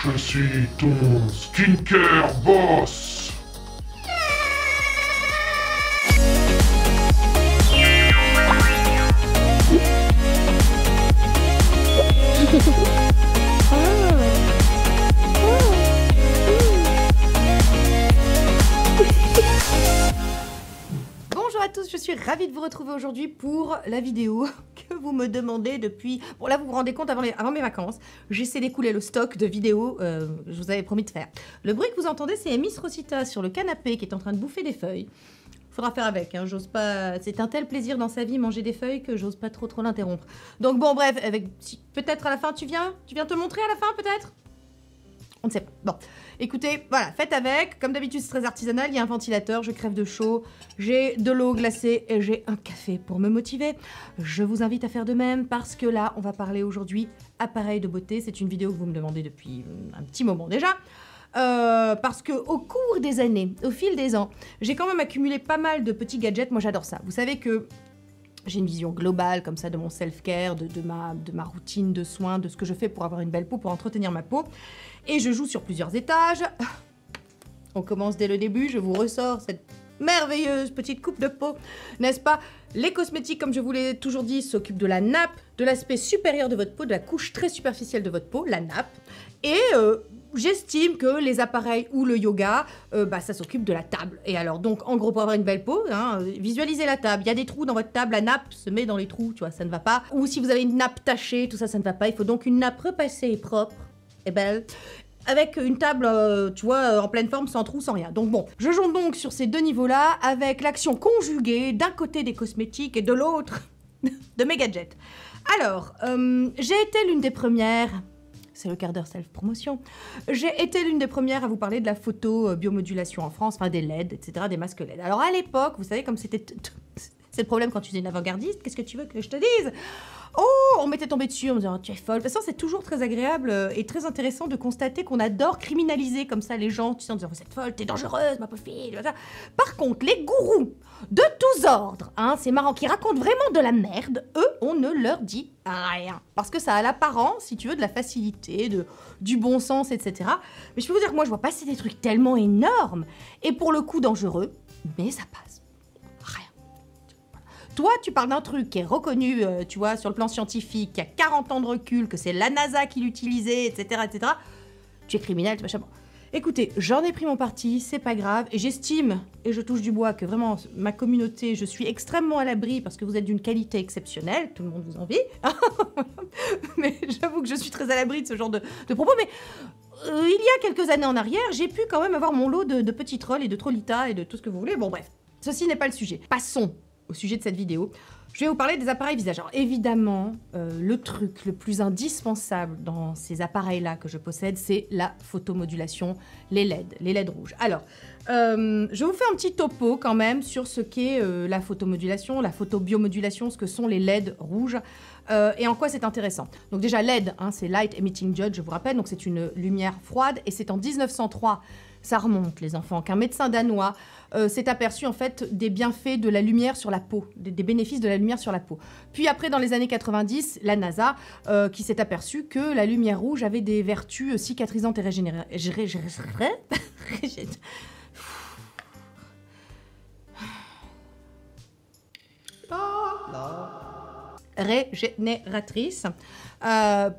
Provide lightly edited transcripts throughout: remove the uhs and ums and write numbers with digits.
Je suis ton skincare boss. Bonjour à tous, je suis ravie de vous retrouver aujourd'hui pour la vidéo que vous me demandez depuis... Bon là vous vous rendez compte, avant mes vacances, j'essaie d'écouler le stock de vidéos que je vous avais promis de faire. Le bruit que vous entendez, c'est Miss Rosita sur le canapé qui est en train de bouffer des feuilles. Faudra faire avec, hein, j'ose pas... C'est un tel plaisir dans sa vie, manger des feuilles, que j'ose pas trop l'interrompre. Donc bon bref, avec... peut-être à la fin tu viens te montrer à la fin peut-être? On ne sait pas. Bon, écoutez, voilà, faites avec. Comme d'habitude, c'est très artisanal. Il y a un ventilateur, je crève de chaud. J'ai de l'eau glacée et j'ai un café pour me motiver. Je vous invite à faire de même parce que là, on va parler aujourd'hui appareil de beauté. C'est une vidéo que vous me demandez depuis un petit moment déjà. Parce que au cours des années, au fil des ans, j'ai quand même accumulé pas mal de petits gadgets. Moi, j'adore ça. Vous savez que j'ai une vision globale comme ça de mon self-care, de ma routine de soins, de ce que je fais pour avoir une belle peau, pour entretenir ma peau. Et je joue sur plusieurs étages. On commence dès le début, je vous ressors cette merveilleuse petite coupe de peau, n'est-ce pas? Les cosmétiques, comme je vous l'ai toujours dit, s'occupent de la nappe, de l'aspect supérieur de votre peau, de la couche très superficielle de votre peau, la nappe. Et j'estime que les appareils ou le yoga, ça s'occupe de la table. Et alors, donc, en gros, pour avoir une belle peau, hein, visualisez la table. Il y a des trous dans votre table, la nappe se met dans les trous, tu vois, ça ne va pas. Ou si vous avez une nappe tachée, tout ça, ça ne va pas. Il faut donc une nappe repassée et propre et belle, avec une table, tu vois, en pleine forme, sans trou, sans rien. Donc bon, je jongle donc sur ces deux niveaux-là, avec l'action conjuguée d'un côté des cosmétiques et de l'autre de mes gadgets. Alors, j'ai été l'une des premières... C'est le quart d'heure self-promotion. J'ai été l'une des premières à vous parler de la photo biomodulation en France, enfin des LED, etc., des masques LED. Alors à l'époque, vous savez, comme c'était... C'est le problème quand tu es une avant-gardiste, qu'est-ce que tu veux que je te dise? Oh, on m'était tombé dessus en me disant, tu es folle. De toute façon, c'est toujours très agréable et très intéressant de constater qu'on adore criminaliser comme ça les gens, tu sais, en disant, vous êtes folle, t'es dangereuse, ma pauvre fille. Par contre, les gourous de tous ordres, hein, c'est marrant, qui racontent vraiment de la merde, eux, on ne leur dit rien. Parce que ça a l'apparence, si tu veux, de la facilité, du bon sens, etc. Mais je peux vous dire que moi, je vois passer des trucs tellement énormes et pour le coup dangereux, mais ça passe. Toi, tu parles d'un truc qui est reconnu, tu vois, sur le plan scientifique, qui a 40 ans de recul, que c'est la NASA qui l'utilisait, etc., etc. Tu es criminel, tu machin. Bon. Écoutez, j'en ai pris mon parti, c'est pas grave, et j'estime, et je touche du bois, que vraiment, ma communauté, je suis extrêmement à l'abri parce que vous êtes d'une qualité exceptionnelle, tout le monde vous envie. Mais j'avoue que je suis très à l'abri de ce genre de propos, mais... il y a quelques années en arrière, j'ai pu quand même avoir mon lot de petits trolls et de trollitas et de tout ce que vous voulez. Bon, bref, ceci n'est pas le sujet. Passons au sujet de cette vidéo. Je vais vous parler des appareils visage. Alors évidemment, le truc le plus indispensable dans ces appareils-là que je possède, c'est la photomodulation, les LED rouges. Alors, je vous fais un petit topo quand même sur ce qu'est la photomodulation, la photobiomodulation, ce que sont les LED rouges et en quoi c'est intéressant. Donc déjà LED, hein, c'est Light Emitting Jet, je vous rappelle, donc c'est une lumière froide et c'est en 1903, ça remonte les enfants, qu'un médecin danois s'est aperçu en fait des bienfaits de la lumière sur la peau, des bénéfices de la lumière sur la peau. Puis après, dans les années 90, la NASA qui s'est aperçue que la lumière rouge avait des vertus cicatrisantes et régénératrices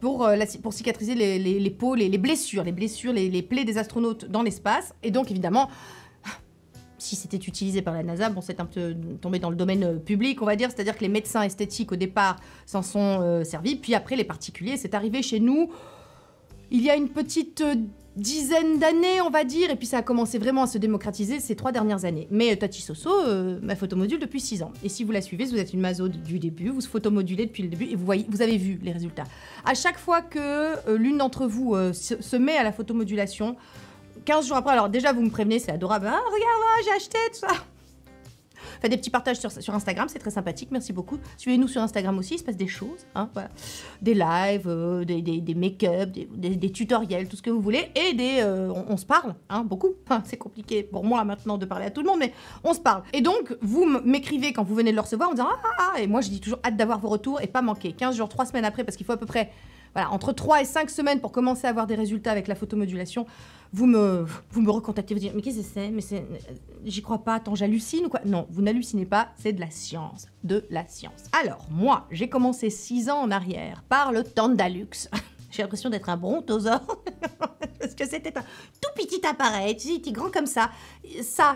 pour cicatriser les peaux, les blessures, les plaies des astronautes dans l'espace. Et donc évidemment, si c'était utilisé par la NASA, bon, c'est un peu tombé dans le domaine public, on va dire, c'est-à-dire que les médecins esthétiques au départ s'en sont servis, puis après les particuliers, c'est arrivé chez nous il y a une petite dizaine d'années, on va dire, et puis ça a commencé vraiment à se démocratiser ces 3 dernières années. Mais Tati Soso m'a photomodule depuis 6 ans. Et si vous la suivez, vous êtes une maso du début, vous photomodulez depuis le début, et vous avez vu les résultats. À chaque fois que l'une d'entre vous se met à la photomodulation, 15 jours après, alors déjà vous me prévenez, c'est adorable, hein, regarde, là, j'ai acheté tout ça. Faites des petits partages sur Instagram, c'est très sympathique, merci beaucoup. Suivez-nous sur Instagram aussi, il se passe des choses, hein, voilà. Des lives, des make-up, des tutoriels, tout ce que vous voulez, et on se parle, hein, beaucoup. Enfin, c'est compliqué pour moi maintenant de parler à tout le monde, mais on se parle. Et donc, vous m'écrivez quand vous venez de le recevoir en disant « Ah !» et moi je dis toujours hâte d'avoir vos retours et pas manquer. 15 jours, 3 semaines après, parce qu'il faut à peu près voilà, entre 3 et 5 semaines pour commencer à avoir des résultats avec la photomodulation, vous me recontactez, vous dites, mais qu'est-ce que c'est? Mais j'y crois pas, attends, j'hallucine ou quoi? Non, vous n'hallucinez pas, c'est de la science. De la science. Alors, moi, j'ai commencé 6 ans en arrière par le Tandalux. J'ai l'impression d'être un brontosaure. Parce que c'était un tout petit appareil, tu sais, il était grand comme ça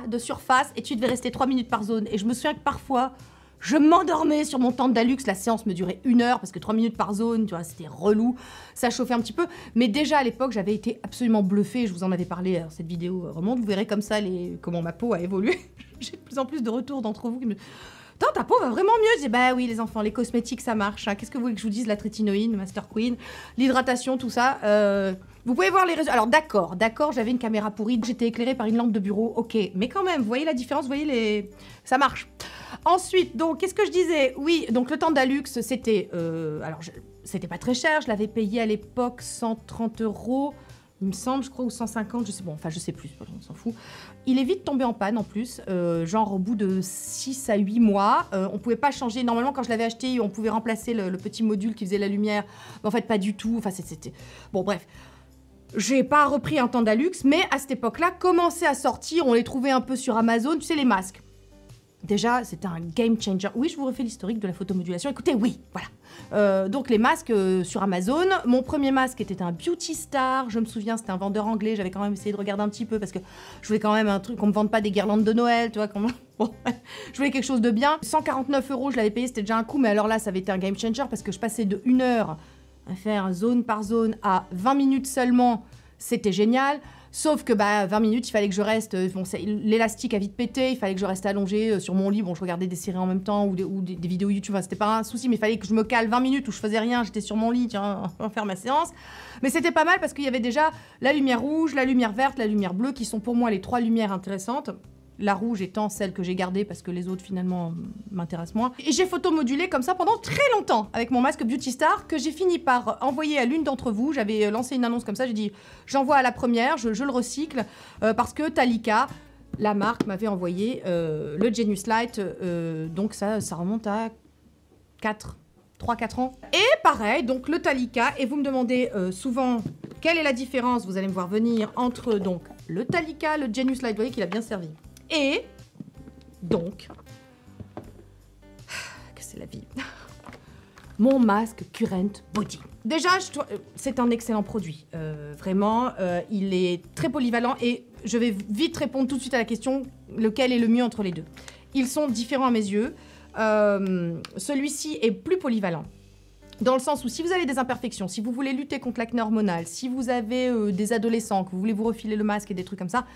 de surface, et tu devais rester 3 minutes par zone. Et je me souviens que parfois, je m'endormais sur mon Tandalux, la séance me durait 1 heure, parce que 3 minutes par zone, tu vois, c'était relou, ça chauffait un petit peu. Mais déjà à l'époque, j'avais été absolument bluffée, je vous en avais parlé, cette vidéo remonte, vous verrez comme ça comment ma peau a évolué. J'ai de plus en plus de retours d'entre vous qui me... Attends, ta peau va vraiment mieux. Je dis, bah oui, les enfants, les cosmétiques, ça marche. Hein. Qu'est-ce que vous voulez que je vous dise? La trétinoïne, Master Queen, l'hydratation, tout ça. Vous pouvez voir les résultats. Alors, d'accord, j'avais une caméra pourrie. J'étais éclairée par une lampe de bureau. Ok, mais quand même, vous voyez la différence? Vous voyez les... Ça marche. Ensuite, donc, qu'est-ce que je disais? Oui, donc le Tandalux, c'était... alors, c'était pas très cher. Je l'avais payé à l'époque 130 €. Il me semble, je crois, ou 150, je sais, bon, enfin, je sais plus, on s'en fout. Il est vite tombé en panne, en plus, genre au bout de 6 à 8 mois. On pouvait pas changer, normalement, quand je l'avais acheté, on pouvait remplacer le petit module qui faisait la lumière. Mais en fait, pas du tout, enfin, c'était... Bon, bref. J'ai pas repris un Tandalux, mais à cette époque-là, commençait à sortir, on les trouvait un peu sur Amazon, tu sais, les masques. Déjà, c'était un game changer. Oui, je vous refais l'historique de la photomodulation. Écoutez, oui, voilà. Donc, les masques sur Amazon. Mon premier masque était un Beauty Star. Je me souviens, c'était un vendeur anglais. J'avais quand même essayé de regarder un petit peu parce que je voulais quand même un truc, qu'on me vende pas des guirlandes de Noël, tu vois. Bon, je voulais quelque chose de bien. 149 €, je l'avais payé, c'était déjà un coup. Mais alors là, ça avait été un game changer parce que je passais de 1 heure à faire zone par zone à 20 minutes seulement. C'était génial. Sauf que 20 minutes, il fallait que je reste... Bon, l'élastique a vite pété, il fallait que je reste allongée sur mon lit. Bon, je regardais des séries en même temps ou des vidéos YouTube, enfin, c'était pas un souci, mais il fallait que je me cale 20 minutes où je faisais rien, j'étais sur mon lit, tiens, on va faire ma séance. Mais c'était pas mal parce qu'il y avait déjà la lumière rouge, la lumière verte, la lumière bleue, qui sont pour moi les 3 lumières intéressantes. La rouge étant celle que j'ai gardée parce que les autres finalement m'intéressent moins. Et j'ai photomodulé comme ça pendant très longtemps avec mon masque Beauty Star que j'ai fini par envoyer à l'une d'entre vous. J'avais lancé une annonce comme ça, j'ai dit j'envoie à la première, je le recycle parce que Talika, la marque, m'avait envoyé le Genius Light, donc ça remonte à 3-4 ans. Et pareil, donc le Talika, et vous me demandez souvent quelle est la différence, vous allez me voir venir, entre donc le Talika, le Genius Light, vous voyez qu'il a bien servi. Et donc, que c'est la vie, mon masque Current Body. Déjà, c'est un excellent produit, vraiment, il est très polyvalent et je vais vite répondre tout de suite à la question, lequel est le mieux entre les deux. Ils sont différents à mes yeux, celui-ci est plus polyvalent. Dans le sens où si vous avez des imperfections, si vous voulez lutter contre l'acné hormonal, si vous avez des adolescents, que vous voulez vous refiler le masque et des trucs comme ça,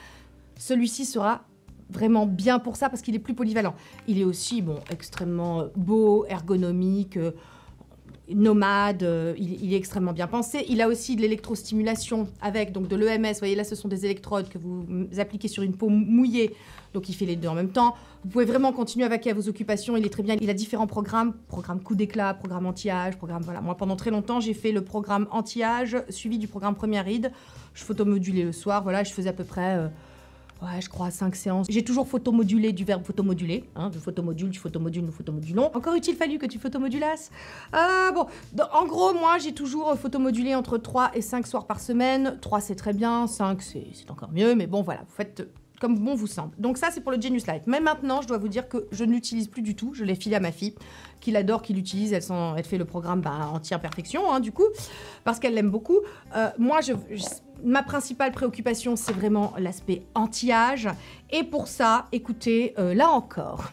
celui-ci sera vraiment bien pour ça parce qu'il est plus polyvalent. Il est aussi, bon, extrêmement beau, ergonomique, nomade, il est extrêmement bien pensé. Il a aussi de l'électrostimulation avec donc de l'EMS. Vous voyez là, ce sont des électrodes que vous appliquez sur une peau mouillée. Donc il fait les deux en même temps. Vous pouvez vraiment continuer à vaquer à vos occupations. Il est très bien. Il a différents programmes. Programme coup d'éclat, programme anti-âge, programme... Voilà. Moi, pendant très longtemps, j'ai fait le programme anti-âge suivi du programme première ride. Je photomodulais le soir. Voilà, je faisais à peu près... ouais, je crois 5 séances. J'ai toujours photomodulé du verbe photomoduler. Hein, du photomodule, nous photomodulons. Encore est-il fallu que tu photomodulasses. Bon, en gros, moi, j'ai toujours photomodulé entre 3 et 5 soirs par semaine. 3, c'est très bien. 5, c'est encore mieux. Mais bon, voilà, vous faites comme bon vous semble. Donc ça, c'est pour le Genius Light. Mais maintenant, je dois vous dire que je ne l'utilise plus du tout. Je l'ai filé à ma fille, qui l'adore, qui l'utilise. Elle fait le programme anti-imperfection, hein, du coup, parce qu'elle l'aime beaucoup. Moi, ma principale préoccupation, c'est vraiment l'aspect anti-âge. Et pour ça, écoutez, là encore,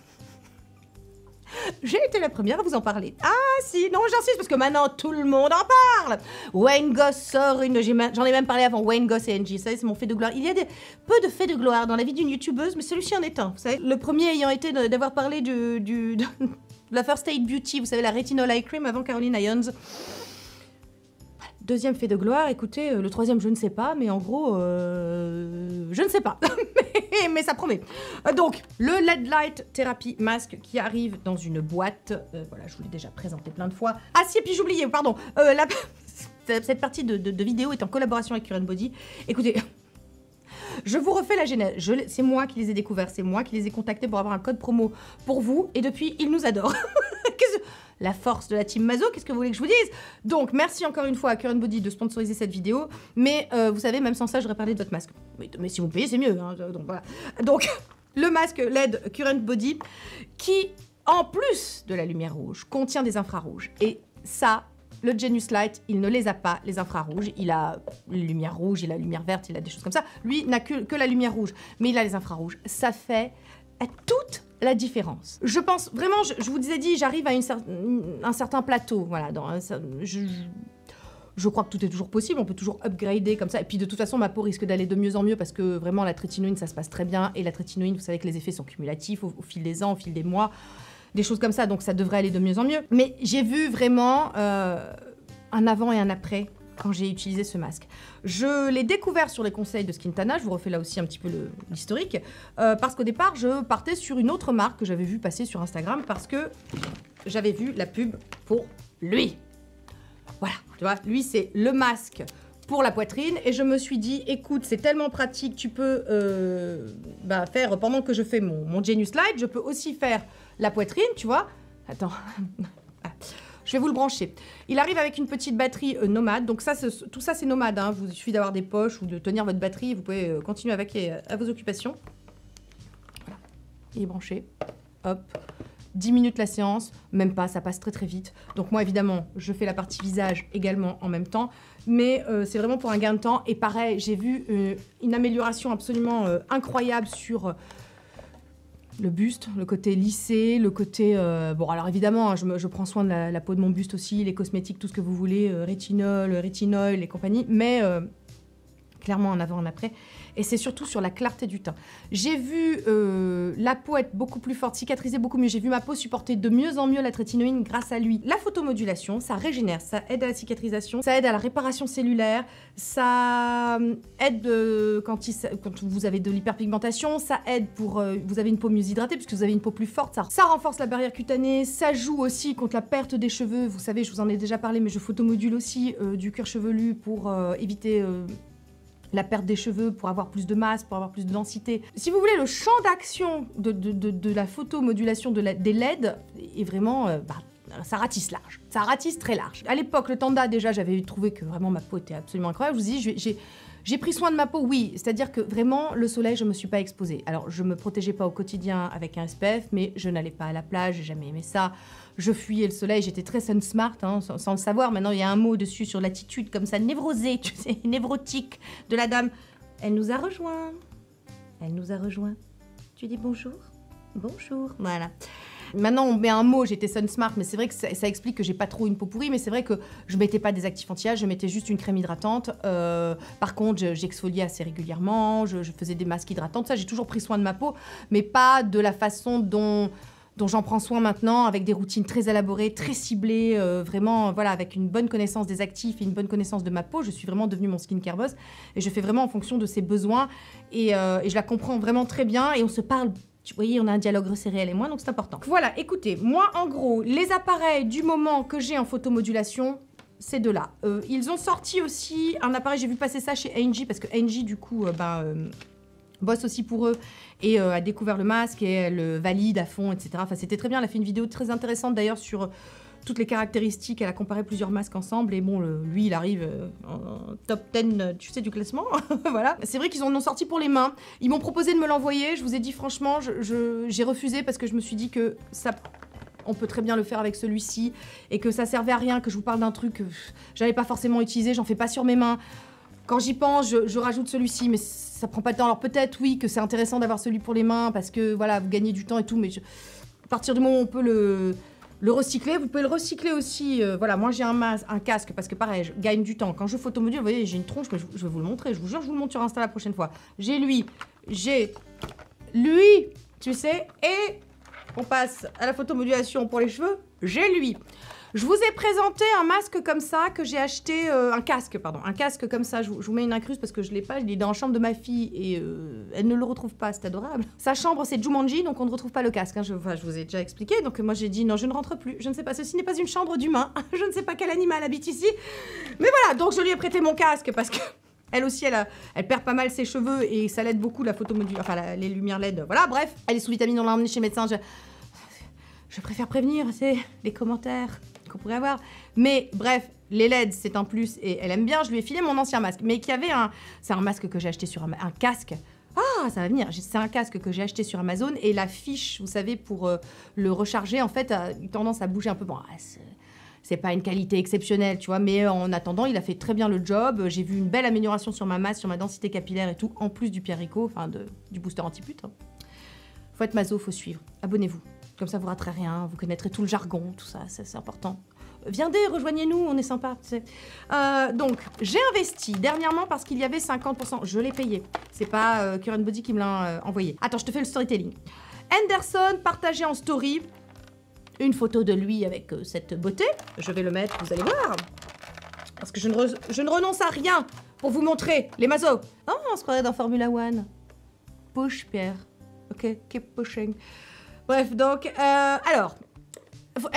j'ai été la première à vous en parler. Ah si, non, j'insiste, parce que maintenant, tout le monde en parle. Wayne Goss sort une... J'en ai même parlé avant, Wayne Goss et Angie, vous savez, c'est mon fait de gloire. Il y a peu de faits de gloire dans la vie d'une youtubeuse, mais celui-ci en est un. Vous savez, le premier ayant été d'avoir parlé de la First Aid Beauty, vous savez, la Retinol Eye Cream avant Caroline Irons. Deuxième fait de gloire, écoutez, le troisième, je ne sais pas, mais en gros, je ne sais pas. mais ça promet. Donc, le LED Light Therapy Mask qui arrive dans une boîte. Voilà, je vous l'ai déjà présenté plein de fois. Ah si, et puis j'oubliais, pardon. Cette partie de vidéo est en collaboration avec Current Body. Écoutez, Je vous refais la genèse. C'est moi qui les ai découverts, c'est moi qui les ai contactés pour avoir un code promo pour vous. Et depuis, ils nous adorent. La force de la team Mazo, qu'est-ce que vous voulez que je vous dise? Donc, merci encore une fois à Current Body de sponsoriser cette vidéo. Mais vous savez, même sans ça, j'aurais parlé de votre masque. Mais si vous payez, c'est mieux. Hein, donc, voilà. Donc, le masque LED Current Body qui, en plus de la lumière rouge, contient des infrarouges. Et ça, le Genius Light, il ne les a pas, les infrarouges. Il a la lumière rouge, il a la lumière verte, il a des choses comme ça. Lui n'a que la lumière rouge, mais il a les infrarouges. Ça fait toute la différence. Je pense vraiment, je vous ai dit, j'arrive à un certain plateau. Voilà, je crois que tout est toujours possible, on peut toujours upgrader comme ça. Et puis de toute façon, ma peau risque d'aller de mieux en mieux parce que vraiment la trétinoïne, ça se passe très bien. Et la trétinoïne, vous savez que les effets sont cumulatifs au fil des ans, au fil des mois, des choses comme ça. Donc ça devrait aller de mieux en mieux. Mais j'ai vu vraiment un avant et un après quand j'ai utilisé ce masque. Je l'ai découvert sur les conseils de Skintana, je vous refais là aussi un petit peu l'historique, parce qu'au départ, je partais sur une autre marque que j'avais vu passer sur Instagram parce que j'avais vu la pub pour lui. Voilà, tu vois, lui c'est le masque pour la poitrine et je me suis dit, écoute, c'est tellement pratique, tu peux faire, pendant que je fais mon Genius Light, je peux aussi faire la poitrine, tu vois. Attends, je vais vous le brancher. Il arrive avec une petite batterie nomade, donc ça, tout ça c'est nomade, hein. Il suffit d'avoir des poches ou de tenir votre batterie, vous pouvez continuer avec à vos occupations. Voilà, il est branché, hop. 10 minutes la séance, même pas, ça passe très très vite. Donc moi évidemment, je fais la partie visage également en même temps, mais c'est vraiment pour un gain de temps. Et pareil, j'ai vu une amélioration absolument incroyable sur le buste, le côté lissé, le côté... bon alors évidemment, hein, je prends soin de la peau de mon buste aussi, les cosmétiques, tout ce que vous voulez, rétinol, rétinol et compagnie, mais... clairement en avant, en après. Et c'est surtout sur la clarté du teint. J'ai vu la peau être beaucoup plus forte, cicatriser beaucoup mieux. J'ai vu ma peau supporter de mieux en mieux la trétinoïne grâce à lui. La photomodulation, ça régénère, ça aide à la cicatrisation, ça aide à la réparation cellulaire, ça aide quand vous avez de l'hyperpigmentation, ça aide pour... vous avez une peau mieux hydratée puisque vous avez une peau plus forte, ça renforce la barrière cutanée, ça joue aussi contre la perte des cheveux. Vous savez, je vous en ai déjà parlé, mais je photomodule aussi du cuir chevelu pour éviter... la perte des cheveux, pour avoir plus de masse, pour avoir plus de densité. Si vous voulez, le champ d'action de la photomodulation des LED est vraiment... ça ratisse large. Ça ratisse très large. À l'époque, le Tanda, déjà, j'avais trouvé que vraiment ma peau était absolument incroyable. Je vous dis, j'ai pris soin de ma peau, oui. C'est-à-dire que vraiment, le soleil, je ne me suis pas exposée. Alors, je ne me protégeais pas au quotidien avec un SPF, mais je n'allais pas à la plage, j'ai jamais aimé ça. Je fuyais le soleil, j'étais très sun smart, hein, sans le savoir. Maintenant, il y a un mot dessus sur l'attitude comme ça, névrosée, tu sais, névrotique de la dame. Elle nous a rejoints. Elle nous a rejoints. Tu dis bonjour? Bonjour. Voilà. Maintenant, on met un mot, j'étais sun smart, mais c'est vrai que ça explique que j'ai pas trop une peau pourrie, mais c'est vrai que je mettais pas des actifs anti-âge, je mettais juste une crème hydratante. Par contre, j'exfoliais assez régulièrement, je faisais des masques hydratants, ça, j'ai toujours pris soin de ma peau, mais pas de la façon dont j'en prends soin maintenant, avec des routines très élaborées, très ciblées, vraiment, voilà, avec une bonne connaissance des actifs et une bonne connaissance de ma peau. Je suis vraiment devenue mon skincare boss et je fais vraiment en fonction de ses besoins et je la comprends vraiment très bien et on se parle. Vous voyez, on a un dialogue resserré, elle et moi, donc c'est important. Voilà, écoutez, moi, en gros, les appareils du moment que j'ai en photomodulation, c'est de là. Ils ont sorti aussi un appareil, j'ai vu passer ça chez Angie, parce que Angie, du coup, bosse aussi pour eux et a découvert le masque et elle le valide à fond, etc. Enfin, c'était très bien, elle a fait une vidéo très intéressante d'ailleurs sur toutes les caractéristiques, elle a comparé plusieurs masques ensemble et bon, lui, il arrive en top 10, tu sais, du classement. Voilà. C'est vrai qu'ils en ont sorti pour les mains. Ils m'ont proposé de me l'envoyer. Je vous ai dit, franchement, j'ai refusé parce que je me suis dit que ça... On peut très bien le faire avec celui-ci et que ça servait à rien, que je vous parle d'un truc que j'avais pas forcément utilisé, j'en fais pas sur mes mains. Quand j'y pense, je rajoute celui-ci, mais ça prend pas de temps. Alors peut-être, oui, que c'est intéressant d'avoir celui pour les mains parce que, voilà, vous gagnez du temps et tout, mais à partir du moment où on peut le recycler, vous pouvez le recycler aussi. Voilà, moi j'ai un casque parce que pareil, je gagne du temps. Quand je photomodule, vous voyez, j'ai une tronche, mais je vais vous le montrer. Je vous jure, je vous le montre sur Insta la prochaine fois. J'ai lui, tu sais, et on passe à la photomodulation pour les cheveux. J'ai lui. Je vous ai présenté un masque comme ça que j'ai acheté, un casque comme ça. Je vous mets une incruste parce que je l'ai pas, il est dans la chambre de ma fille et elle ne le retrouve pas, c'est adorable. Sa chambre c'est Jumanji, donc on ne retrouve pas le casque, hein. Je vous ai déjà expliqué, donc moi j'ai dit non, je ne rentre plus, je ne sais pas, ceci n'est pas une chambre d'humain, je ne sais pas quel animal habite ici. Mais voilà, donc je lui ai prêté mon casque parce que Elle aussi, elle perd pas mal ses cheveux et ça l'aide beaucoup la photomodulation, enfin les lumières LED. Voilà, bref, elle est sous vitamine, on l'a emmenée chez le médecin. Je préfère prévenir, c'est les commentaires qu'on pourrait avoir. Mais bref, les LED, c'est un plus et elle aime bien. Je lui ai filé mon ancien masque, mais qui avait c'est un masque que j'ai acheté sur un casque. Ah, ça va venir. C'est un casque que j'ai acheté sur Amazon et la fiche, vous savez, pour le recharger, en fait, a eu tendance à bouger un peu. Bon, c'est pas une qualité exceptionnelle, tu vois, mais en attendant, il a fait très bien le job. J'ai vu une belle amélioration sur ma masse, sur ma densité capillaire et tout, en plus du Pierrico, enfin du booster anti-pute. Hein. Faut être maso, faut suivre. Abonnez-vous. Comme ça, vous raterez rien, vous connaîtrez tout le jargon, tout ça, c'est important. Viendez, rejoignez-nous, on est sympa, tu sais. Donc, j'ai investi dernièrement parce qu'il y avait 50%. Je l'ai payé. C'est pas Current Body qui me l'a envoyé. Attends, je te fais le storytelling. Anderson partagé en story une photo de lui avec cette beauté. Je vais le mettre, vous allez voir. Parce que je ne renonce à rien pour vous montrer les mazos. Oh, on se croirait dans Formula One. Push, Pierre. Ok, keep pushing. Bref, donc, alors,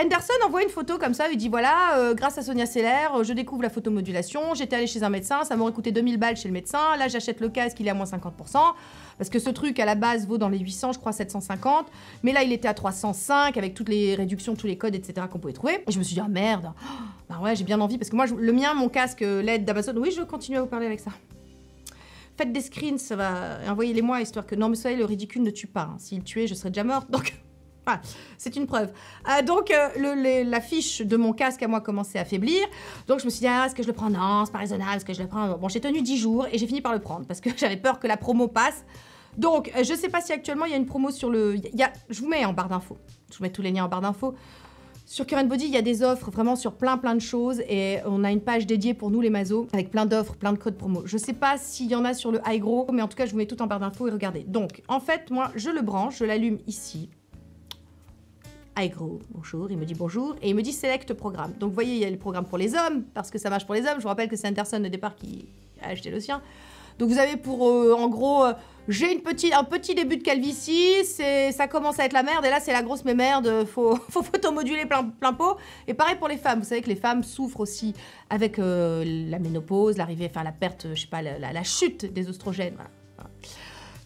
Anderson envoie une photo comme ça, il dit voilà, grâce à Sonia Seller, je découvre la photomodulation, j'étais allée chez un médecin, ça m'aurait coûté 2000 balles chez le médecin, là j'achète le casque, il est à moins 50%, parce que ce truc à la base vaut dans les 800, je crois 750, mais là il était à 305 avec toutes les réductions, tous les codes, etc. qu'on pouvait trouver. Et je me suis dit, ah merde, bah ouais, j'ai bien envie, parce que moi, le mien, mon casque LED d'Amazon, oui, je continue à vous parler avec ça. Faites des screens, ça va, envoyez-les-moi, histoire que, non mais vous savez, le ridicule ne tue pas, hein. S'il tuait, je serais déjà morte, donc... Voilà, c'est une preuve. Donc, la fiche de mon casque à moi commençait à faiblir. Donc, je me suis dit, est-ce que je le prends? Non, c'est pas raisonnable, est-ce que je le prends? Bon, j'ai tenu 10 jours et j'ai fini par le prendre parce que j'avais peur que la promo passe. Donc, je sais pas si actuellement il y a une promo sur le... je vous mets en barre d'infos. Je vous mets tous les liens en barre d'infos. Sur Current Body, il y a des offres vraiment sur plein de choses et on a une page dédiée pour nous les mazos avec plein d'offres, plein de codes promo. Je sais pas s'il y en a sur le High Gros, mais en tout cas, je vous mets tout en barre d'infos et regardez. Donc, en fait, moi, je le branche, je l'allume ici. Hi gros, bonjour, il me dit bonjour, et il me dit select programme. Donc vous voyez, il y a le programme pour les hommes, parce que ça marche pour les hommes. Je vous rappelle que c'est Anderson au départ qui a acheté le sien. Donc vous avez pour, en gros, j'ai un petit début de calvitie, ça commence à être la merde, et là c'est la grosse mémerde, faut photomoduler plein pot. Et pareil pour les femmes, vous savez que les femmes souffrent aussi avec la ménopause, l'arrivée, enfin la perte, je sais pas, la chute des oestrogènes, voilà.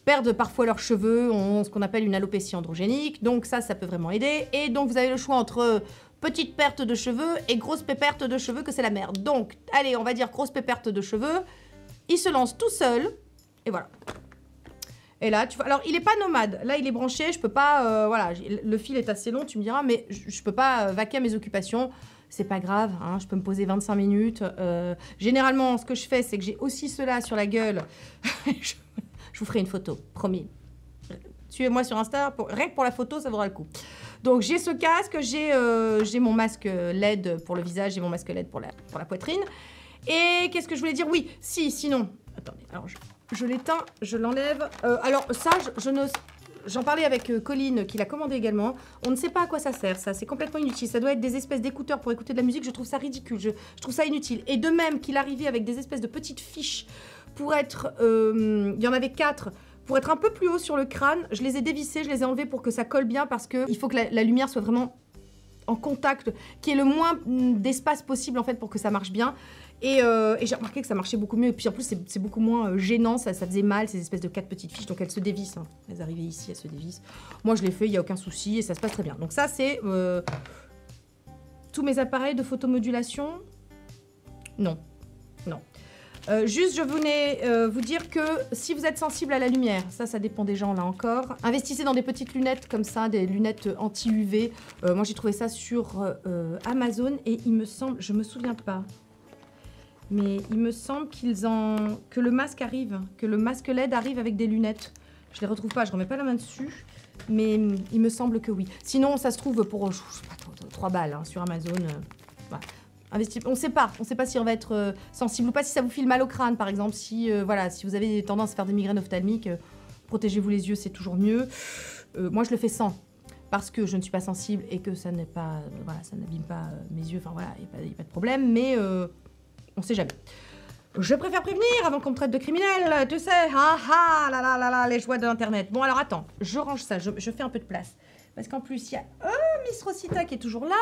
Perdent parfois leurs cheveux, ont ce qu'on appelle une alopécie androgénique, donc ça peut vraiment aider. Et donc vous avez le choix entre petite perte de cheveux et grosse perte de cheveux que c'est la merde. Donc, allez, on va dire grosse perte de cheveux, il se lance tout seul, et voilà. Et là, tu vois, alors il est pas nomade, là il est branché, je peux pas, voilà, le fil est assez long, tu me diras, mais je peux pas vaquer à mes occupations. C'est pas grave, hein, je peux me poser 25 minutes. Généralement, ce que je fais, c'est que j'ai aussi cela sur la gueule. Je vous ferai une photo, promis. Suivez-moi sur Insta, rien que pour la photo, ça vaudra le coup. Donc j'ai ce casque, j'ai mon masque LED pour le visage, j'ai mon masque LED pour la poitrine. Et qu'est-ce que je voulais dire? Oui, sinon... Attendez, alors je l'éteins, je l'enlève. Alors ça, j'en parlais avec Colline, qui l'a commandé également. On ne sait pas à quoi ça sert, ça. C'est complètement inutile. Ça doit être des espèces d'écouteurs pour écouter de la musique. Je trouve ça ridicule. Je trouve ça inutile. Et de même qu'il arrivait avec des espèces de petites fiches pour être... il y en avait 4. Pour être un peu plus haut sur le crâne, je les ai dévissées, je les ai enlevées pour que ça colle bien parce qu'il faut que la lumière soit vraiment en contact, qu'il y ait le moins d'espace possible en fait pour que ça marche bien. Et j'ai remarqué que ça marchait beaucoup mieux. Et puis en plus, c'est beaucoup moins gênant, ça faisait mal, ces espèces de 4 petites fiches. Donc elles se dévissent. Hein. Elles arrivaient ici, elles se dévissent. Moi, je l'ai fait, il n'y a aucun souci et ça se passe très bien. Donc ça, c'est tous mes appareils de photomodulation. Non. Juste, je venais vous dire que si vous êtes sensible à la lumière, ça dépend des gens là encore, investissez dans des petites lunettes comme ça, des lunettes anti-UV. Moi, j'ai trouvé ça sur Amazon et il me semble, je me souviens pas, mais il me semble que le masque arrive, que le masque LED arrive avec des lunettes. Je les retrouve pas, je remets pas la main dessus, mais il me semble que oui. Sinon, ça se trouve pour, je sais pas, 3 balles hein, sur Amazon. Voilà. On ne sait pas si on va être sensible ou pas, si ça vous file mal au crâne par exemple, si vous avez tendance à faire des migraines ophtalmiques, protégez-vous les yeux, c'est toujours mieux. Moi je le fais sans, parce que je ne suis pas sensible et que ça n'est pas, ça n'abîme pas mes yeux, enfin voilà, il n'y a pas de problème, mais on sait jamais. Je préfère prévenir avant qu'on me traite de criminel, tu sais, les joies de l'internet. Bon alors attends, je range ça, je fais un peu de place. parce qu'en plus, il y a Miss Rosita qui est toujours là.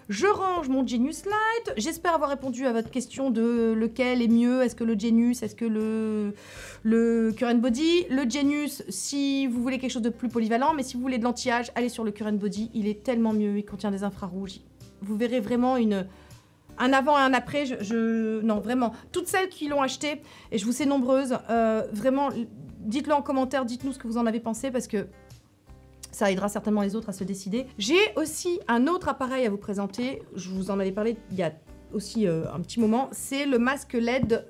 Je range mon Genius Light. J'espère avoir répondu à votre question de lequel est mieux. Est-ce que le Genius, est-ce que le Current Body? Le Genius, si vous voulez quelque chose de plus polyvalent, mais si vous voulez de l'anti-âge, allez sur le Current Body. Il est tellement mieux, il contient des infrarouges. Vous verrez vraiment un avant et un après. Non, vraiment. Toutes celles qui l'ont acheté, et je vous sais nombreuses, vraiment, dites-le en commentaire, dites-nous ce que vous en avez pensé, parce que ça aidera certainement les autres à se décider. J'ai aussi un autre appareil à vous présenter. Je vous en avais parlé il y a aussi un petit moment. C'est le masque LED.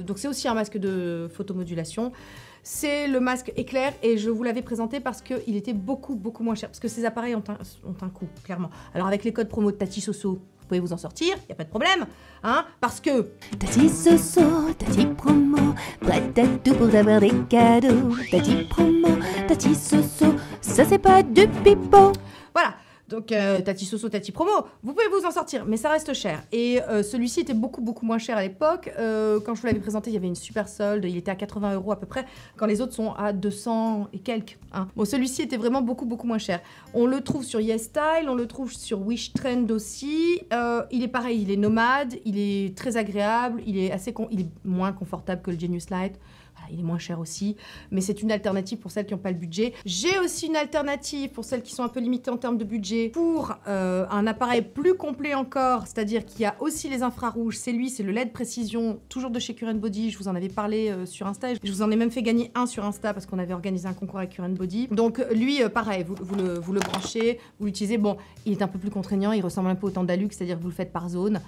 Donc c'est aussi un masque de photomodulation. C'est le masque éclair et je vous l'avais présenté parce qu'il était beaucoup moins cher. Parce que ces appareils ont un coût, clairement. Alors avec les codes promo de Tati Soso, vous pouvez vous en sortir, il n'y a pas de problème. Hein, parce que... Tati Soso, Tati Promo, prête à tout pour avoir des cadeaux. Tati Promo, Tati Soso, ça c'est pas du pipeau. Voilà. Donc, Tati Soso, Tati Promo, vous pouvez vous en sortir, mais ça reste cher. Et celui-ci était beaucoup moins cher à l'époque. Quand je vous l'avais présenté, il y avait une super solde. Il était à 80 € à peu près, quand les autres sont à 200 et quelques. Hein. Bon, celui-ci était vraiment beaucoup moins cher. On le trouve sur YesStyle, on le trouve sur Wish Trend aussi. Il est pareil, il est nomade, il est très agréable, il est moins confortable que le Genius Light. Voilà, il est moins cher aussi, mais c'est une alternative pour celles qui n'ont pas le budget. J'ai aussi une alternative pour celles qui sont un peu limitées en termes de budget, pour un appareil plus complet encore, c'est-à-dire qu'il y a aussi les infrarouges. C'est le LED Précision, toujours de chez Current Body. Je vous en avais parlé sur Insta. Je vous en ai même fait gagner un sur Insta parce qu'on avait organisé un concours avec Current Body. Donc lui, pareil, vous le branchez, vous l'utilisez. Bon, il est un peu plus contraignant, il ressemble un peu au Tandalux, c'est-à-dire que vous le faites par zone.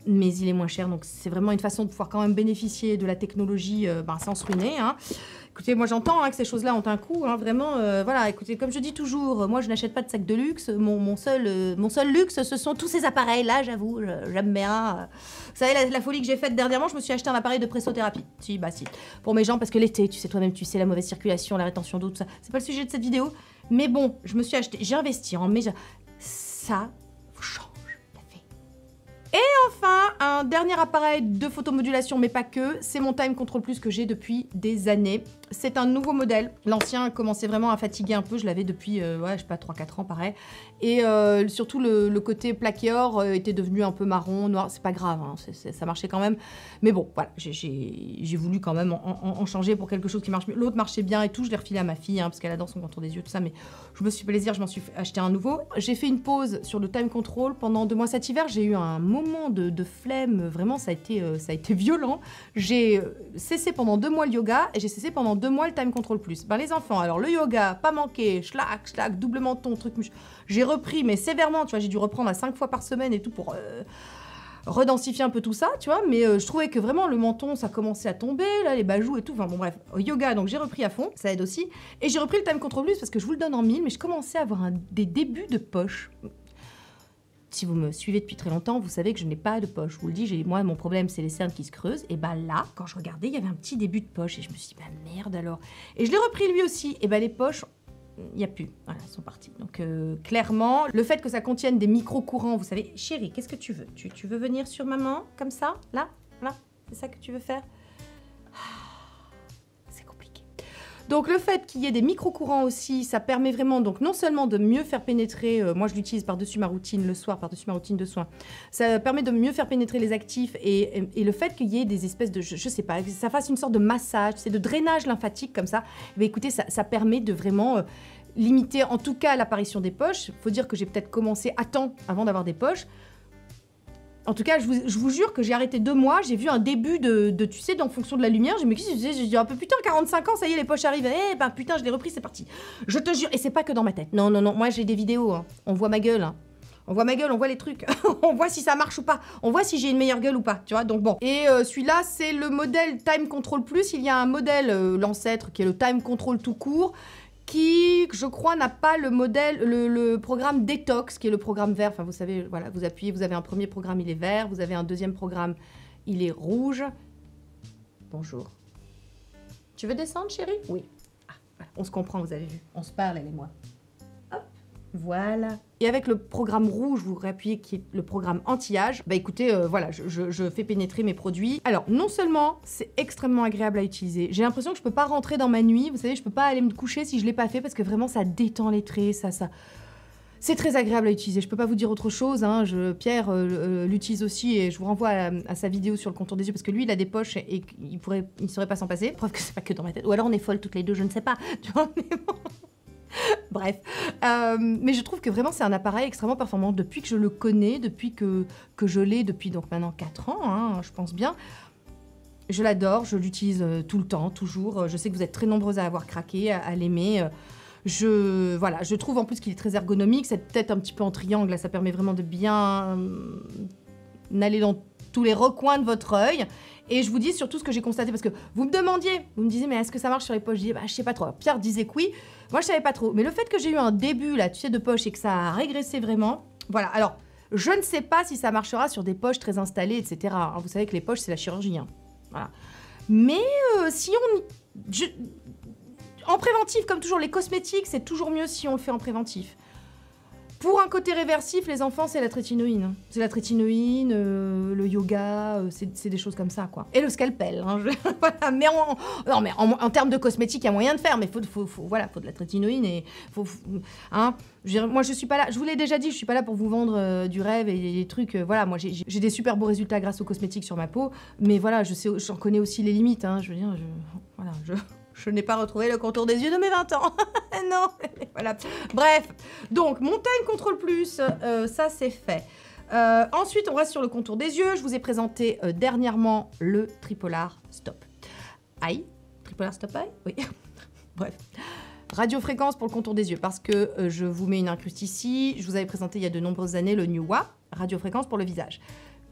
Mais il est moins cher, donc c'est vraiment une façon de pouvoir quand même bénéficier de la technologie sans se ruiner. Hein. Écoutez, moi j'entends que ces choses-là ont un coût, hein, vraiment. Voilà, écoutez, comme je dis toujours, moi je n'achète pas de sac de luxe. Mon seul luxe, ce sont tous ces appareils-là, j'avoue, j'aime bien. Vous savez, la folie que j'ai faite dernièrement, je me suis acheté un appareil de pressothérapie. Si. Pour mes jambes, parce que l'été, tu sais toi-même, tu sais, la mauvaise circulation, la rétention d'eau, tout ça. C'est pas le sujet de cette vidéo, mais bon, je me suis acheté, j'ai investi en mes... Ça vous change. Et enfin, un dernier appareil de photomodulation, mais pas que, c'est mon Time Control Plus que j'ai depuis des années. C'est un nouveau modèle. L'ancien commençait vraiment à fatiguer un peu, je l'avais depuis, je sais pas, 3-4 ans pareil. Et surtout le côté plaqué or était devenu un peu marron, noir, c'est pas grave, hein, ça marchait quand même. Mais bon, voilà, j'ai voulu quand même en changer pour quelque chose qui marche mieux. L'autre marchait bien et tout, je l'ai refilé à ma fille, hein, parce qu'elle adore son contour des yeux, tout ça, mais je me suis fait plaisir, je m'en suis acheté un nouveau. J'ai fait une pause sur le Time Control pendant 2 mois cet hiver, j'ai eu un moment de flemme, vraiment ça a été violent. J'ai cessé pendant 2 mois le yoga et j'ai cessé pendant 2 mois le Time Control Plus. Ben les enfants, alors le yoga, pas manqué, schlac, double menton, truc, j'ai repris mais sévèrement, tu vois, j'ai dû reprendre à 5 fois par semaine et tout pour redensifier un peu tout ça, tu vois, mais je trouvais que vraiment le menton, ça commençait à tomber, là, les bajoux et tout, enfin bon bref, yoga, donc j'ai repris à fond, ça aide aussi, et j'ai repris le Time Control Plus parce que je vous le donne en 1000, mais je commençais à avoir des débuts de poche. Si vous me suivez depuis très longtemps, vous savez que je n'ai pas de poche. Je vous le dis, moi, mon problème, c'est les cernes qui se creusent. Et ben là, quand je regardais, il y avait un petit début de poche. Et je me suis dit, bah merde alors. Et je l'ai repris lui aussi. Et ben les poches, il n'y a plus. Voilà, elles sont parties. Donc clairement, le fait que ça contienne des micro-courants, vous savez, chérie, qu'est-ce que tu veux? Tu veux venir sur maman, comme ça? Là? C'est ça que tu veux faire? Donc le fait qu'il y ait des micro-courants aussi, ça permet vraiment donc non seulement de mieux faire pénétrer, moi je l'utilise par-dessus ma routine le soir, par-dessus ma routine de soins, ça permet de mieux faire pénétrer les actifs et le fait qu'il y ait des espèces de, je sais pas, que ça fasse une sorte de massage, c'est de drainage lymphatique comme ça, et écoutez, ça permet de vraiment limiter en tout cas l'apparition des poches. Faut dire que j'ai peut-être commencé à temps avant d'avoir des poches. En tout cas, je vous jure que j'ai arrêté 2 mois, j'ai vu un début de tu sais, en fonction de la lumière, j'ai dit, un peu putain, 45 ans, ça y est, les poches arrivent, putain, je l'ai repris, c'est parti. Je te jure, et c'est pas que dans ma tête. Non, moi j'ai des vidéos, hein. On voit ma gueule, hein. On voit ma gueule, on voit les trucs, on voit si ça marche ou pas, on voit si j'ai une meilleure gueule ou pas, tu vois, donc bon. Et celui-là, c'est le modèle Time Control Plus, il y a un modèle, l'ancêtre, qui est le Time Control tout court, qui, je crois, n'a pas le modèle, le programme Detox, qui est le programme vert. Enfin, vous savez, voilà, vous appuyez, vous avez un premier programme, il est vert, vous avez un deuxième programme, il est rouge. Bonjour. Tu veux descendre, chérie? Oui. Ah, voilà. On se comprend, vous avez vu. On se parle, elle et moi. Hop, voilà. Et avec le programme rouge, vous réappuyez, qui est le programme anti-âge. Bah écoutez, voilà, je fais pénétrer mes produits. Alors, non seulement c'est extrêmement agréable à utiliser, j'ai l'impression que je peux pas rentrer dans ma nuit, vous savez, je peux pas aller me coucher si je l'ai pas fait, parce que vraiment, ça détend les traits, ça C'est très agréable à utiliser, je peux pas vous dire autre chose, hein. Pierre l'utilise aussi et je vous renvoie à sa vidéo sur le contour des yeux parce que lui il a des poches et il ne saurait pas s'en passer. Preuve que c'est pas que dans ma tête, ou alors on est folles toutes les deux, je ne sais pas. Tu vois, mais bon. Bref, mais je trouve que vraiment c'est un appareil extrêmement performant depuis que je le connais, depuis que je l'ai depuis donc maintenant 4 ans, hein, je pense bien. Je l'adore, je l'utilise tout le temps, toujours. Je sais que vous êtes très nombreuses à avoir craqué, à l'aimer. Voilà, je trouve en plus qu'il est très ergonomique, cette tête un petit peu en triangle, là, ça permet vraiment de bien aller dans tous les recoins de votre œil. Et je vous dis surtout ce que j'ai constaté, parce que vous me disiez, mais est-ce que ça marche sur les poches? Je dis, bah, je sais pas trop. Alors, Pierre disait que oui, moi je savais pas trop. Mais le fait que j'ai eu un début, là, tu sais, de poche et que ça a régressé vraiment, voilà. Alors, je ne sais pas si ça marchera sur des poches très installées, etc. Hein, vous savez que les poches, c'est la chirurgie, hein. Voilà. Mais si on... En préventif, comme toujours, les cosmétiques, c'est toujours mieux si on le fait en préventif. Pour un côté réversif, les enfants, c'est la trétinoïne. C'est la trétinoïne, le yoga, c'est des choses comme ça, quoi. Et le scalpel, hein, voilà. Mais en termes de cosmétique, il y a moyen de faire, mais voilà, faut de la trétinoïne et hein. Moi, je suis pas là, je vous l'ai déjà dit, je suis pas là pour vous vendre du rêve et des trucs, voilà. Moi, j'ai des super beaux résultats grâce aux cosmétiques sur ma peau, mais voilà, j'en connais aussi les limites, hein. Je veux dire, je n'ai pas retrouvé le contour des yeux de mes 20 ans. Non, voilà. Bref, donc, Montaigne Contrôle Plus, ça c'est fait. Ensuite, on reste sur le contour des yeux. Je vous ai présenté dernièrement le Tripolar Stop Eye. Tripolar Stop Eye? Oui. Bref. Radiofréquence pour le contour des yeux, parce que je vous mets une incruste ici. Je vous avais présenté il y a de nombreuses années le Nuwa, radiofréquence pour le visage,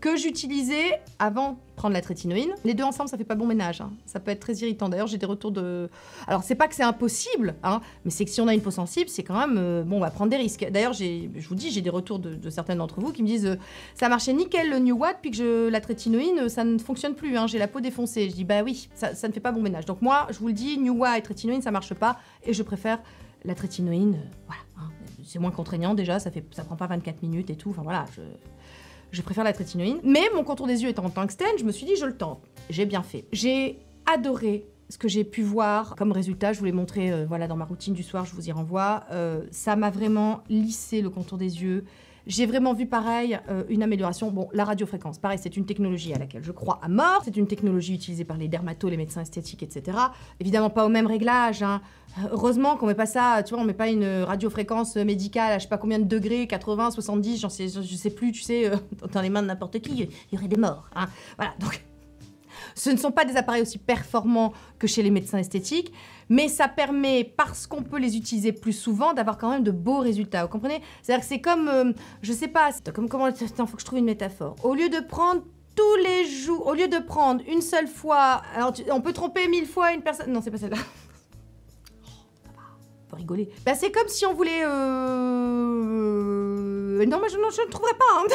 que j'utilisais avant de prendre la trétinoïne. Les deux ensemble, ça fait pas bon ménage, hein. Ça peut être très irritant. D'ailleurs, j'ai des retours de... Alors, c'est pas que c'est impossible, hein, mais c'est que si on a une peau sensible, c'est quand même... bon, on va prendre des risques. D'ailleurs, je vous dis, j'ai des retours de certaines d'entre vous qui me disent ça marchait nickel le Nuwa, depuis que la trétinoïne, ça ne fonctionne plus, hein, j'ai la peau défoncée. Je dis, bah oui, ça ne fait pas bon ménage. Donc moi, je vous le dis, Nuwa et trétinoïne, ça marche pas, et je préfère la trétinoïne, voilà. Hein. C'est moins contraignant déjà, ça prend pas 24 minutes et tout, enfin voilà, je préfère la trétinoïne. Mais mon contour des yeux étant en tungstène, je me suis dit, je le tente. J'ai bien fait. J'ai adoré ce que j'ai pu voir comme résultat. Je vous l'ai montré voilà, dans ma routine du soir, je vous y renvoie. Ça m'a vraiment lissé le contour des yeux. J'ai vraiment vu, pareil, une amélioration. Bon, la radiofréquence, pareil, c'est une technologie à laquelle je crois à mort. C'est une technologie utilisée par les dermatos, les médecins esthétiques, etc. Évidemment, pas au même réglage, hein. Heureusement qu'on met pas ça, tu vois, on met pas une radiofréquence médicale à je sais pas combien de degrés, 80, 70, je sais plus, tu sais, dans les mains de n'importe qui, il y aurait des morts, hein. Voilà, donc... Ce ne sont pas des appareils aussi performants que chez les médecins esthétiques, mais ça permet, parce qu'on peut les utiliser plus souvent, d'avoir quand même de beaux résultats. Vous comprenez? C'est-à-dire que c'est comme, je sais pas, comment, attends, faut que je trouve une métaphore. Au lieu de prendre tous les jours, au lieu de prendre une seule fois, alors on peut tromper 1000 fois une personne, non c'est pas celle-là. Faut rigoler. Bah, c'est comme si on voulait... Non, mais je ne trouverai pas. Hein.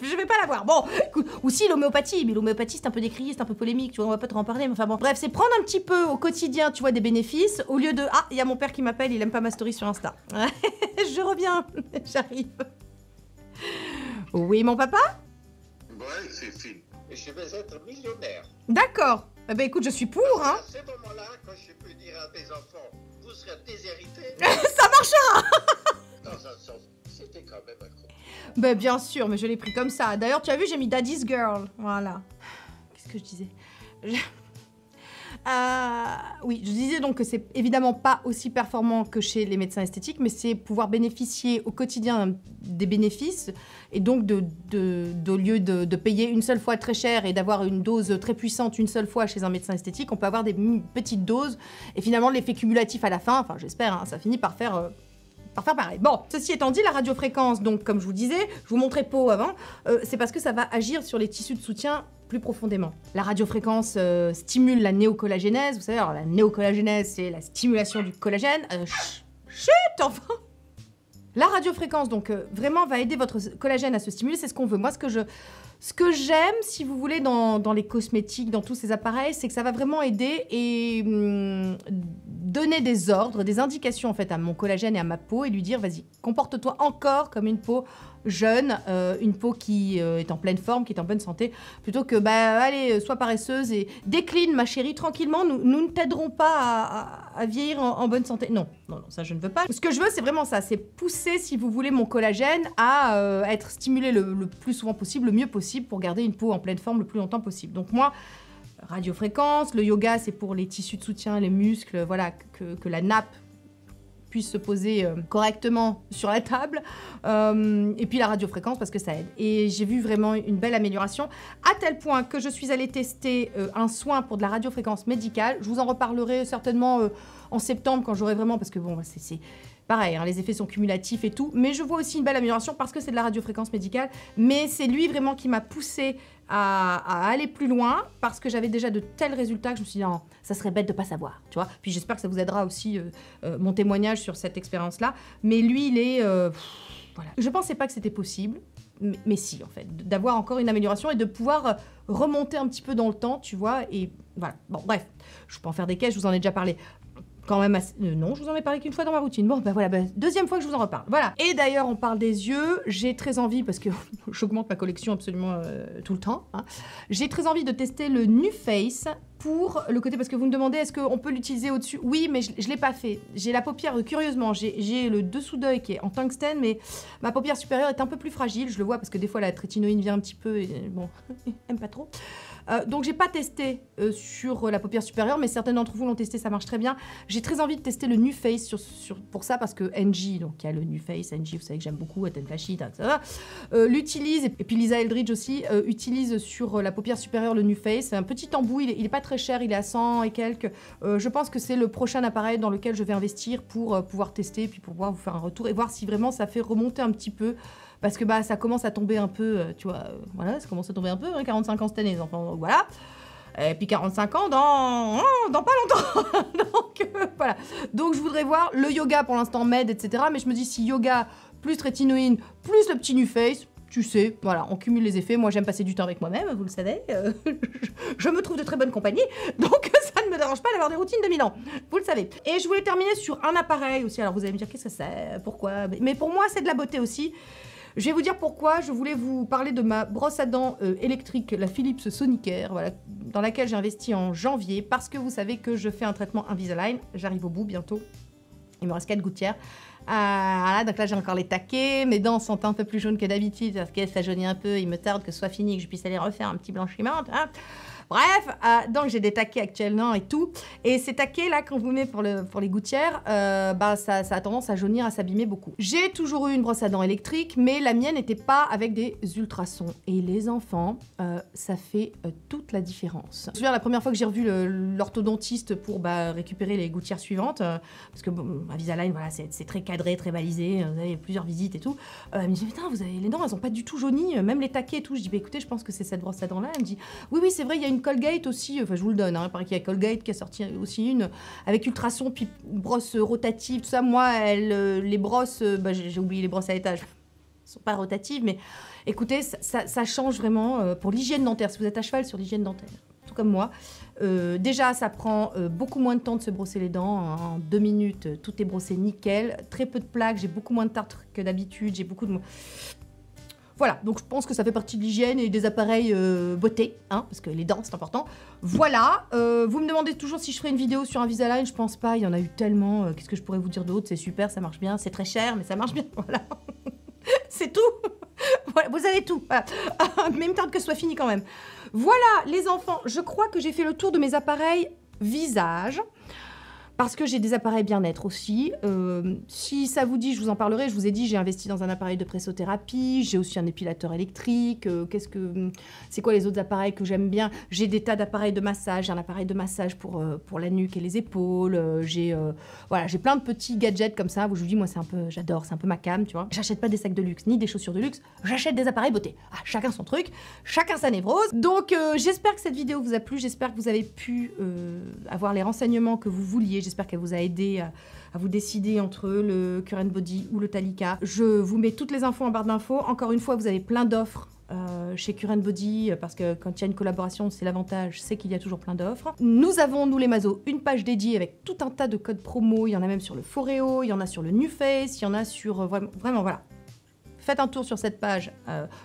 Je vais pas l'avoir. Bon, écoute, ou si l'homéopathie. Mais l'homéopathie, c'est un peu décrié, c'est un peu polémique. Tu vois, on va pas trop en parler. Mais enfin bon. Bref, c'est prendre un petit peu au quotidien, tu vois, des bénéfices. Au lieu de... Ah, il y a mon père qui m'appelle, il aime pas ma story sur Insta. Je reviens. J'arrive. Oui, mon papa? Ouais, Fifi. Je vais être millionnaire. D'accord. Eh ben écoute, je suis pour, hein. À ce moment-là, quand je peux dire à tes enfants, vous serez déshérités. Ça marchera. Dans un sens, c'était quand même un con. Ben bien sûr, mais je l'ai pris comme ça. D'ailleurs, tu as vu, j'ai mis Daddy's Girl. Voilà. Qu'est-ce que je disais? Oui, je disais donc que c'est évidemment pas aussi performant que chez les médecins esthétiques, mais c'est pouvoir bénéficier au quotidien des bénéfices, et donc au lieu de payer une seule fois très cher et d'avoir une dose très puissante une seule fois chez un médecin esthétique, on peut avoir des petites doses, et finalement l'effet cumulatif à la fin, enfin j'espère, hein, ça finit par faire pareil. Bon, ceci étant dit, la radiofréquence, donc comme je vous disais, je vous montrais peau avant, c'est parce que ça va agir sur les tissus de soutien plus profondément. La radiofréquence stimule la néocollagénèse. Vous savez, alors la néocollagénèse, c'est la stimulation du collagène. Chut, enfin. La radiofréquence, donc, vraiment va aider votre collagène à se stimuler. C'est ce qu'on veut. Moi, ce que j'aime, si vous voulez, dans les cosmétiques, dans tous ces appareils, c'est que ça va vraiment aider et donner des ordres, des indications, en fait, à mon collagène et à ma peau, et lui dire, vas-y, comporte-toi encore comme une peau jeune, une peau qui est en pleine forme, qui est en bonne santé, plutôt que, bah, allez, sois paresseuse et décline, ma chérie, tranquillement, nous ne t'aiderons pas à vieillir en bonne santé. Non, non, non, ça je ne veux pas. Ce que je veux, c'est vraiment ça, c'est pousser, si vous voulez, mon collagène à être stimulé le plus souvent possible, le mieux possible, pour garder une peau en pleine forme le plus longtemps possible. Donc moi, radiofréquence, le yoga, c'est pour les tissus de soutien, les muscles, voilà, que la nappe puisse se poser correctement sur la table, et puis la radiofréquence parce que ça aide. Et j'ai vu vraiment une belle amélioration, à tel point que je suis allée tester un soin pour de la radiofréquence médicale. Je vous en reparlerai certainement en septembre quand j'aurai vraiment, parce que bon, c'est pareil, hein, les effets sont cumulatifs et tout, mais je vois aussi une belle amélioration parce que c'est de la radiofréquence médicale, mais c'est lui vraiment qui m'a poussée à aller plus loin, parce que j'avais déjà de tels résultats que je me suis dit, non, ça serait bête de pas savoir, tu vois. Puis j'espère que ça vous aidera aussi, mon témoignage sur cette expérience-là, mais lui, il est... voilà. Je pensais pas que c'était possible, mais si, en fait, d'avoir encore une amélioration et de pouvoir remonter un petit peu dans le temps, tu vois, et voilà. Bon, bref, je peux en faire des caisses, je vous en ai déjà parlé. Quand même assez... non, je vous en ai parlé qu'une fois dans ma routine. Bon, ben voilà, deuxième fois que je vous en reparle. Voilà. Et d'ailleurs, on parle des yeux. J'ai très envie, parce que j'augmente ma collection absolument tout le temps, hein. J'ai très envie de tester le NuFace pour le côté, parce que vous me demandez, est-ce qu'on peut l'utiliser au-dessus? Oui, mais je ne l'ai pas fait. J'ai la paupière, curieusement, j'ai le dessous d'œil qui est en tungstène, mais ma paupière supérieure est un peu plus fragile. Je le vois parce que des fois, la trétinoïne vient un petit peu, et bon, aime pas trop. Donc j'ai pas testé sur la paupière supérieure, mais certains d'entre vous l'ont testé, ça marche très bien. J'ai très envie de tester le NuFace pour ça, parce que NG, donc il y a le NuFace, NG, vous savez que j'aime beaucoup, Aten Flashit, etc. L'utilise, et puis Lisa Eldridge aussi, utilise sur la paupière supérieure le NuFace. C'est un petit embout, il est pas très cher, il est à 100 et quelques. Je pense que c'est le prochain appareil dans lequel je vais investir pour pouvoir tester, puis pour pouvoir vous faire un retour et voir si vraiment ça fait remonter un petit peu. Parce que bah, ça commence à tomber un peu, tu vois, voilà, ça commence à tomber un peu, hein, 45 ans cette année, les enfants, donc voilà. Et puis 45 ans dans pas longtemps. Donc voilà. Donc je voudrais voir, le yoga pour l'instant m'aide, etc. Mais je me dis, si yoga plus rétinoïne, plus le petit NuFace, tu sais, voilà, on cumule les effets. Moi, j'aime passer du temps avec moi-même, vous le savez. Je me trouve de très bonne compagnie, donc ça ne me dérange pas d'avoir des routines de 1000 ans, vous le savez. Et je voulais terminer sur un appareil aussi. Alors vous allez me dire, qu'est-ce que c'est, pourquoi? Mais pour moi, c'est de la beauté aussi. Je vais vous dire pourquoi. Je voulais vous parler de ma brosse à dents électrique, la Philips Sonicare, voilà, dans laquelle j'ai investi en janvier, parce que vous savez que je fais un traitement Invisalign. J'arrive au bout bientôt. Il me reste 4 gouttières. Voilà, donc là j'ai encore les taquets, mes dents sont un peu plus jaunes que d'habitude parce qu'elles s'ajaunissent un peu, il me tarde que ce soit fini, que je puisse aller refaire un petit blanchiment, hein. Bref, donc j'ai des taquets actuellement et tout, et ces taquets là, quand vous met pour les gouttières, bah ça a tendance à jaunir, à s'abîmer beaucoup. J'ai toujours eu une brosse à dents électrique, mais la mienne n'était pas avec des ultrasons, et les enfants, ça fait toute la différence. Je me souviens la première fois que j'ai revu l'orthodontiste pour récupérer les gouttières suivantes, parce que bon, Invisalign, voilà, c'est très cadré, très balisé, vous avez plusieurs visites et tout. Elle me dit, putain, vous avez les dents, elles ont pas du tout jauni, même les taquets et tout. Je dis, bah écoutez, je pense que c'est cette brosse à dents là. Elle me dit, oui, c'est vrai, il y a une Colgate aussi, enfin je vous le donne, hein, il paraît qu'il y a Colgate qui a sorti aussi une avec ultrasons, puis brosse rotative, tout ça. Moi, les brosses, j'ai oublié les brosses à étage, elles sont pas rotatives, mais écoutez, ça change vraiment pour l'hygiène dentaire, si vous êtes à cheval sur l'hygiène dentaire, tout comme moi. Déjà, ça prend beaucoup moins de temps de se brosser les dents, hein. En 2 minutes, tout est brossé nickel, très peu de plaques, j'ai beaucoup moins de tartre que d'habitude, j'ai beaucoup de... Voilà, donc je pense que ça fait partie de l'hygiène et des appareils beauté, hein, parce que les dents, c'est important. Voilà, vous me demandez toujours si je ferai une vidéo sur Invisalign, je pense pas, il y en a eu tellement, qu'est-ce que je pourrais vous dire d'autre? C'est super, ça marche bien, c'est très cher, mais ça marche bien, voilà. C'est tout. Voilà, vous avez tout, voilà. Mais il me tarde que ce soit fini quand même. Voilà, les enfants, je crois que j'ai fait le tour de mes appareils visage. Parce que j'ai des appareils bien-être aussi. Si ça vous dit, je vous en parlerai. Je vous ai dit, j'ai investi dans un appareil de pressothérapie. J'ai aussi un épilateur électrique. C'est quoi les autres appareils que j'aime bien? J'ai des tas d'appareils de massage. J'ai un appareil de massage pour la nuque et les épaules. Voilà, j'ai plein de petits gadgets comme ça. Où je vous dis, moi, j'adore. C'est un peu ma cam, tu vois. J'achète pas des sacs de luxe ni des chaussures de luxe. J'achète des appareils beauté. Ah, chacun son truc, chacun sa névrose. Donc, j'espère que cette vidéo vous a plu. J'espère que vous avez pu avoir les renseignements que vous vouliez. J'espère qu'elle vous a aidé à vous décider entre le Current Body ou le Talica. Je vous mets toutes les infos en barre d'infos. Encore une fois, vous avez plein d'offres chez Current Body, parce que quand il y a une collaboration, c'est l'avantage, c'est qu'il y a toujours plein d'offres. Nous avons, nous les Mazos, une page dédiée avec tout un tas de codes promo. Il y en a même sur le Foreo, il y en a sur le NuFace, il y en a sur... vraiment, voilà. faites un tour sur cette page.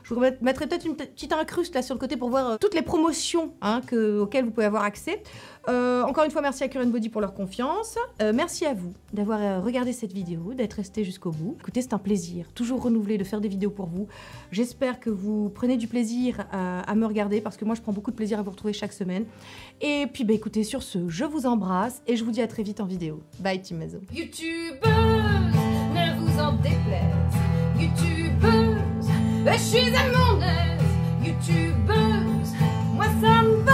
Je vous mettrai peut-être une petite incruste là sur le côté pour voir toutes les promotions hein, auxquelles vous pouvez avoir accès. Encore une fois, merci à Current Body pour leur confiance. Merci à vous d'avoir regardé cette vidéo, d'être resté jusqu'au bout. Écoutez, c'est un plaisir, toujours renouvelé, de faire des vidéos pour vous. J'espère que vous prenez du plaisir à me regarder, parce que moi, je prends beaucoup de plaisir à vous retrouver chaque semaine. Et puis, bah, écoutez, sur ce, je vous embrasse et je vous dis à très vite en vidéo. Bye, Team Mazo. YouTubeuse, ne vous en déplaise. YouTubeuse, je suis à mon aise. YouTubeuse, moi ça me va.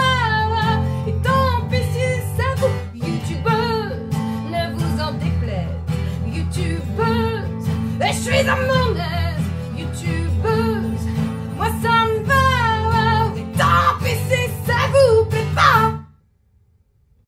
Et tant pis si ça vous. YouTubeuse, ne vous en déplaise. YouTubeuse, je suis à mon aise.